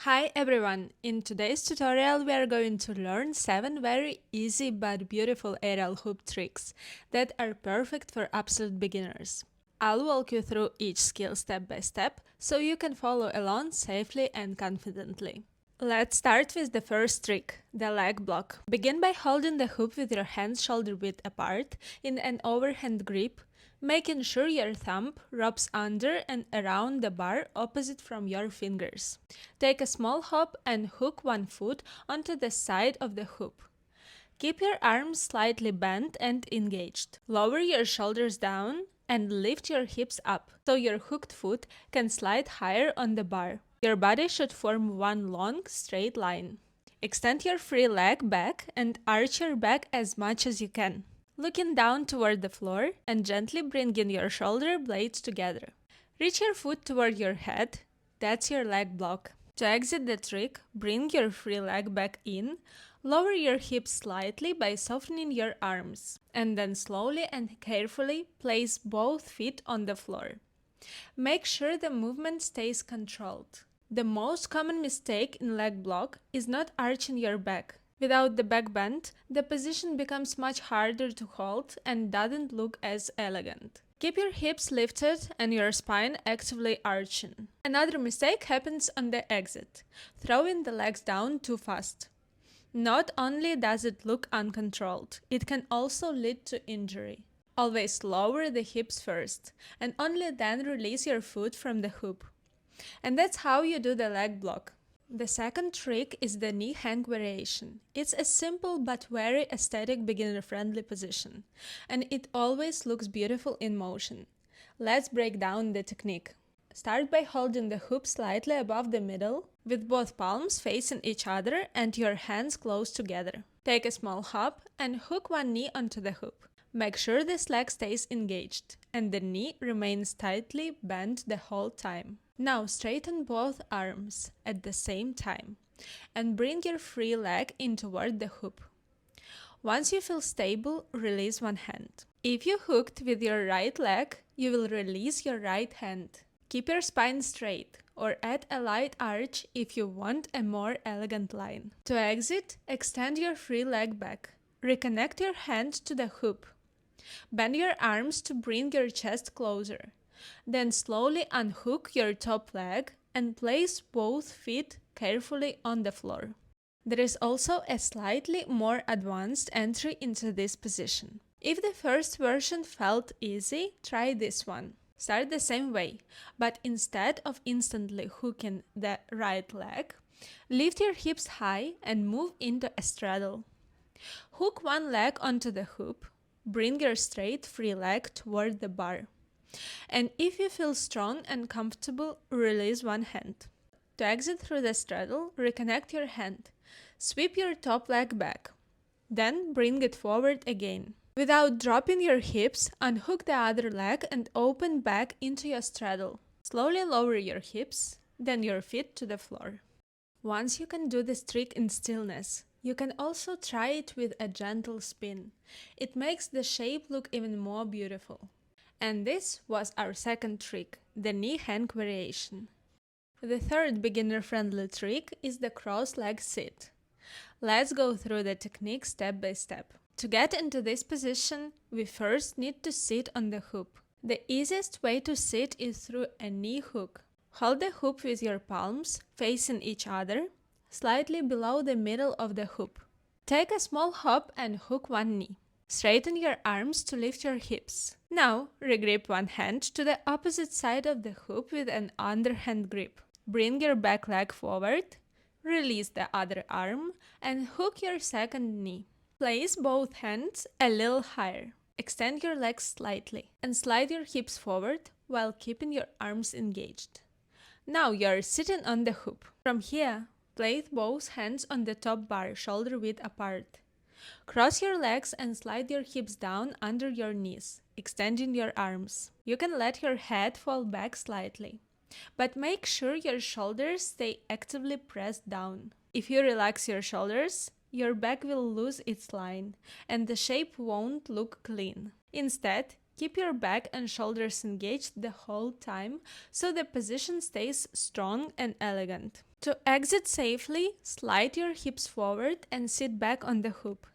Hi everyone! In today's tutorial we are going to learn 7 very easy but beautiful aerial hoop tricks that are perfect for absolute beginners. I'll walk you through each skill step by step so you can follow along safely and confidently. Let's start with the first trick, the leg block. Begin by holding the hoop with your hands shoulder width apart in an overhand grip, making sure your thumb wraps under and around the bar opposite from your fingers. Take a small hop and hook one foot onto the side of the hoop. Keep your arms slightly bent and engaged. Lower your shoulders down and lift your hips up so your hooked foot can slide higher on the bar. Your body should form one long, straight line. Extend your free leg back and arch your back as much as you can, looking down toward the floor and gently bringing your shoulder blades together. Reach your foot toward your head. That's your leg block. To exit the trick, bring your free leg back in, lower your hips slightly by softening your arms, and then slowly and carefully place both feet on the floor. Make sure the movement stays controlled. The most common mistake in leg block is not arching your back. Without the back bend, the position becomes much harder to hold and doesn't look as elegant. Keep your hips lifted and your spine actively arching. Another mistake happens on the exit, throwing the legs down too fast. Not only does it look uncontrolled, it can also lead to injury. Always lower the hips first, and only then release your foot from the hoop. And that's how you do the leg block. The second trick is the knee hang variation. It's a simple but very aesthetic beginner-friendly position, and it always looks beautiful in motion. Let's break down the technique. Start by holding the hoop slightly above the middle, with both palms facing each other and your hands close together. Take a small hop and hook one knee onto the hoop. Make sure this leg stays engaged, and the knee remains tightly bent the whole time. Now straighten both arms at the same time and bring your free leg in toward the hoop. Once you feel stable, release one hand. If you hooked with your right leg, you will release your right hand. Keep your spine straight or add a light arch if you want a more elegant line. To exit, extend your free leg back. Reconnect your hand to the hoop. Bend your arms to bring your chest closer. Then slowly unhook your top leg and place both feet carefully on the floor. There is also a slightly more advanced entry into this position. If the first version felt easy, try this one. Start the same way, but instead of instantly hooking the right leg, lift your hips high and move into a straddle. Hook one leg onto the hoop, bring your straight free leg toward the bar. And if you feel strong and comfortable, release one hand. To exit through the straddle, reconnect your hand. Sweep your top leg back. Then bring it forward again. Without dropping your hips, unhook the other leg and open back into your straddle. Slowly lower your hips, then your feet to the floor. Once you can do this trick in stillness, you can also try it with a gentle spin. It makes the shape look even more beautiful. And this was our second trick, the knee hang variation. The third beginner-friendly trick is the cross leg sit. Let's go through the technique step by step. To get into this position, we first need to sit on the hoop. The easiest way to sit is through a knee hook. Hold the hoop with your palms facing each other, slightly below the middle of the hoop. Take a small hop and hook one knee. Straighten your arms to lift your hips. Now, regrip one hand to the opposite side of the hoop with an underhand grip. Bring your back leg forward, release the other arm, and hook your second knee. Place both hands a little higher. Extend your legs slightly and slide your hips forward while keeping your arms engaged. Now you are sitting on the hoop. From here, place both hands on the top bar, shoulder width apart. Cross your legs and slide your hips down under your knees, extending your arms. You can let your head fall back slightly, but make sure your shoulders stay actively pressed down. If you relax your shoulders, your back will lose its line, and the shape won't look clean. Instead, keep your back and shoulders engaged the whole time so the position stays strong and elegant. To exit safely, slide your hips forward and sit back on the hoop.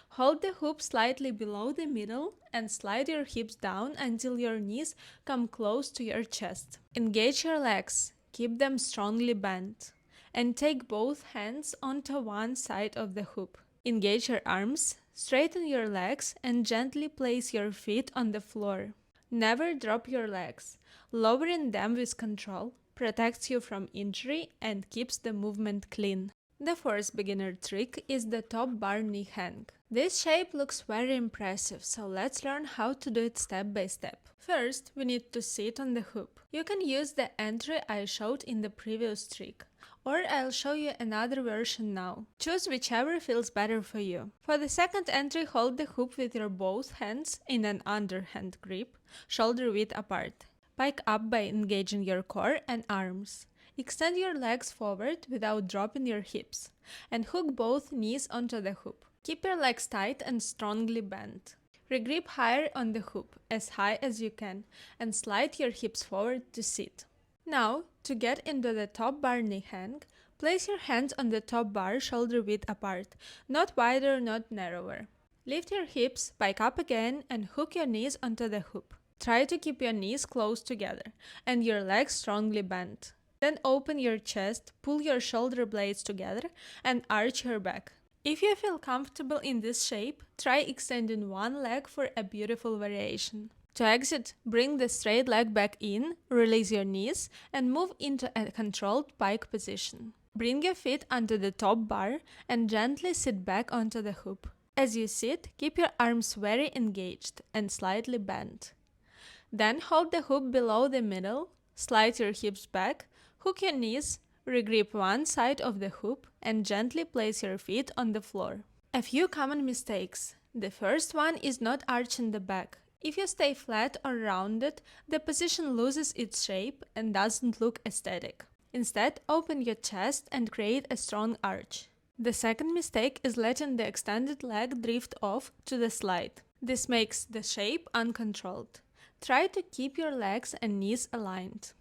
Hold the hoop slightly below the middle and slide your hips down until your knees come close to your chest. Engage your legs, keep them strongly bent, and take both hands onto one side of the hoop. Engage your arms, straighten your legs, and gently place your feet on the floor. Never drop your legs. Lowering them with control protects you from injury and keeps the movement clean. The first beginner trick is the top bar knee hang. This shape looks very impressive, so let's learn how to do it step by step. First, we need to sit on the hoop. You can use the entry I showed in the previous trick, or I'll show you another version now. Choose whichever feels better for you. For the second entry, hold the hoop with your both hands in an underhand grip, shoulder width apart. Pike up by engaging your core and arms. Extend your legs forward without dropping your hips, and hook both knees onto the hoop. Keep your legs tight and strongly bent. Regrip higher on the hoop, as high as you can, and slide your hips forward to sit. Now, to get into the top bar knee hang, place your hands on the top bar shoulder width apart, not wider, not narrower. Lift your hips, pike up again, and hook your knees onto the hoop. Try to keep your knees close together and your legs strongly bent. Then open your chest, pull your shoulder blades together, and arch your back. If you feel comfortable in this shape, try extending one leg for a beautiful variation. To exit, bring the straight leg back in, release your knees, and move into a controlled pike position. Bring your feet onto the top bar and gently sit back onto the hoop. As you sit, keep your arms very engaged and slightly bent. Then hold the hoop below the middle, slide your hips back, hook your knees, regrip one side of the hoop, and gently place your feet on the floor. A few common mistakes. The first one is not arching the back. If you stay flat or rounded, the position loses its shape and doesn't look aesthetic. Instead, open your chest and create a strong arch. The second mistake is letting the extended leg drift off to the side. This makes the shape uncontrolled. Try to keep your legs and knees aligned.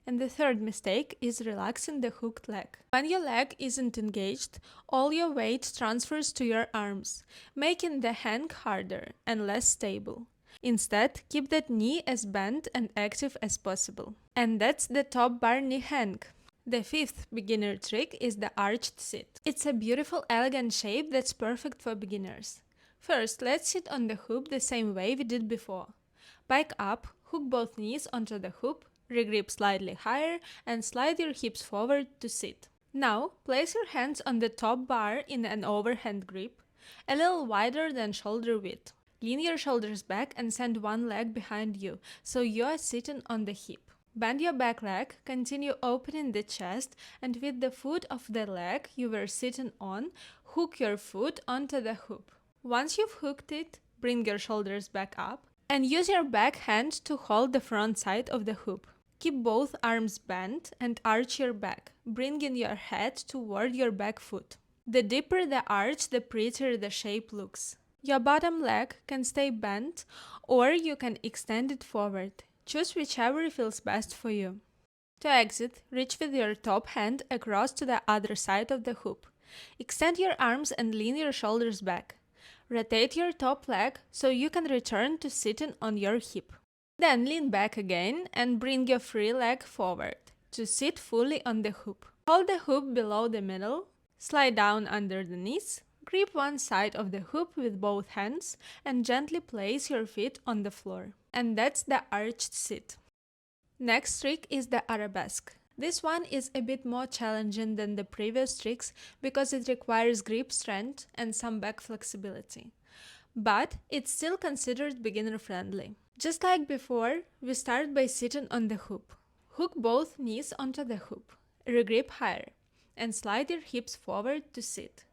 And the third mistake is relaxing the hooked leg. When your leg isn't engaged, all your weight transfers to your arms, making the hang harder and less stable. Instead, keep that knee as bent and active as possible. And that's the top bar knee hang. The fifth beginner trick is the arched sit. It's a beautiful, elegant shape that's perfect for beginners. First, let's sit on the hoop the same way we did before. Pike up, hook both knees onto the hoop, regrip slightly higher, and slide your hips forward to sit. Now, place your hands on the top bar in an overhand grip, a little wider than shoulder width. Lean your shoulders back and send one leg behind you, so you are sitting on the hip. Bend your back leg, continue opening the chest, and with the foot of the leg you were sitting on, hook your foot onto the hoop. Once you've hooked it, bring your shoulders back up, and use your back hand to hold the front side of the hoop. Keep both arms bent and arch your back, bringing your head toward your back foot. The deeper the arch, the prettier the shape looks. Your bottom leg can stay bent, or you can extend it forward. Choose whichever feels best for you. To exit, reach with your top hand across to the other side of the hoop. Extend your arms and lean your shoulders back. Rotate your top leg so you can return to sitting on your hip. Then lean back again and bring your free leg forward to sit fully on the hoop. Hold the hoop below the middle, slide down under the knees, grip one side of the hoop with both hands, and gently place your feet on the floor. And that's the arched sit. Next trick is the arabesque. This one is a bit more challenging than the previous tricks because it requires grip strength and some back flexibility. But it's still considered beginner friendly. Just like before, we start by sitting on the hoop. Hook both knees onto the hoop, regrip higher, and slide your hips forward to sit.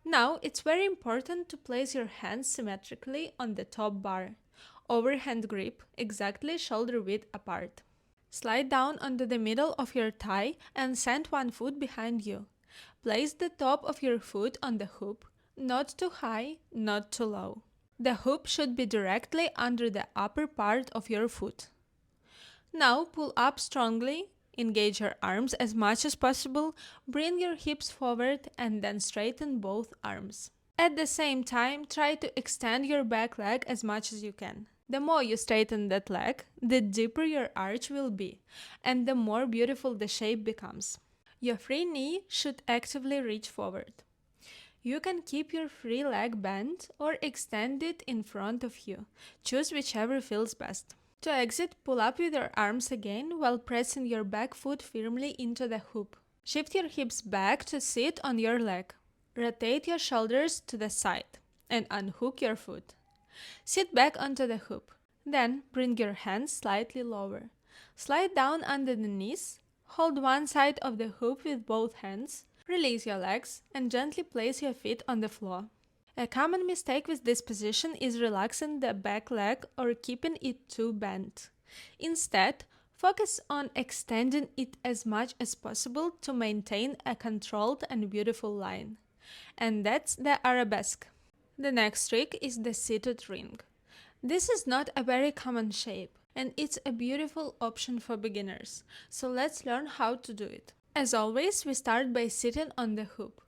Now it's very important to place your hands symmetrically on the top bar, overhand grip, exactly shoulder width apart. Slide down onto the middle of your thigh and send one foot behind you. Place the top of your foot on the hoop, not too high, not too low. The hoop should be directly under the upper part of your foot. Now pull up strongly, Engage your arms as much as possible, bring your hips forward and then straighten both arms. At the same time, try to extend your back leg as much as you can. The more you straighten that leg, the deeper your arch will be, and the more beautiful the shape becomes. Your free knee should actively reach forward. You can keep your free leg bent or extend it in front of you. Choose whichever feels best. To exit, pull up with your arms again while pressing your back foot firmly into the hoop. Shift your hips back to sit on your leg. Rotate your shoulders to the side and unhook your foot. Sit back onto the hoop. Then bring your hands slightly lower. Slide down under the knees. Hold one side of the hoop with both hands. Release your legs and gently place your feet on the floor. A common mistake with this position is relaxing the back leg or keeping it too bent. Instead, focus on extending it as much as possible to maintain a controlled and beautiful line. And that's the arabesque. The next trick is the seated ring. This is not a very common shape, and it's a beautiful option for beginners, so let's learn how to do it. As always, we start by sitting on the hoop.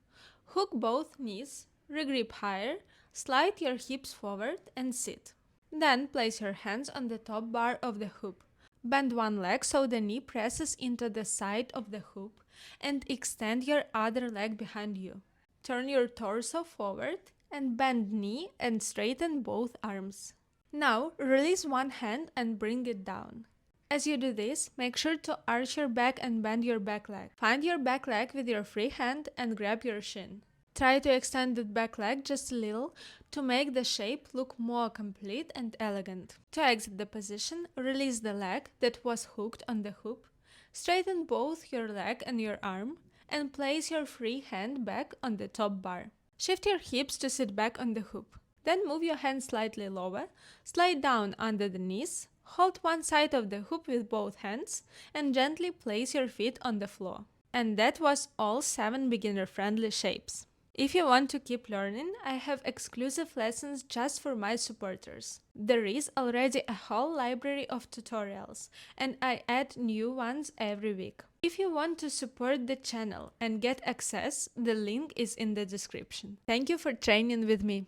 Hook both knees, regrip higher, slide your hips forward and sit. Then place your hands on the top bar of the hoop. Bend one leg so the knee presses into the side of the hoop and extend your other leg behind you. Turn your torso forward and bend knee and straighten both arms. Now, release one hand and bring it down. As you do this, make sure to arch your back and bend your back leg. Find your back leg with your free hand and grab your shin. Try to extend the back leg just a little to make the shape look more complete and elegant. To exit the position, release the leg that was hooked on the hoop. Straighten both your leg and your arm and place your free hand back on the top bar. Shift your hips to sit back on the hoop. Then move your hands slightly lower, slide down under the knees, hold one side of the hoop with both hands, and gently place your feet on the floor. And that was all 7 beginner-friendly shapes. If you want to keep learning, I have exclusive lessons just for my supporters. There is already a whole library of tutorials, and I add new ones every week. If you want to support the channel and get access, the link is in the description. Thank you for training with me.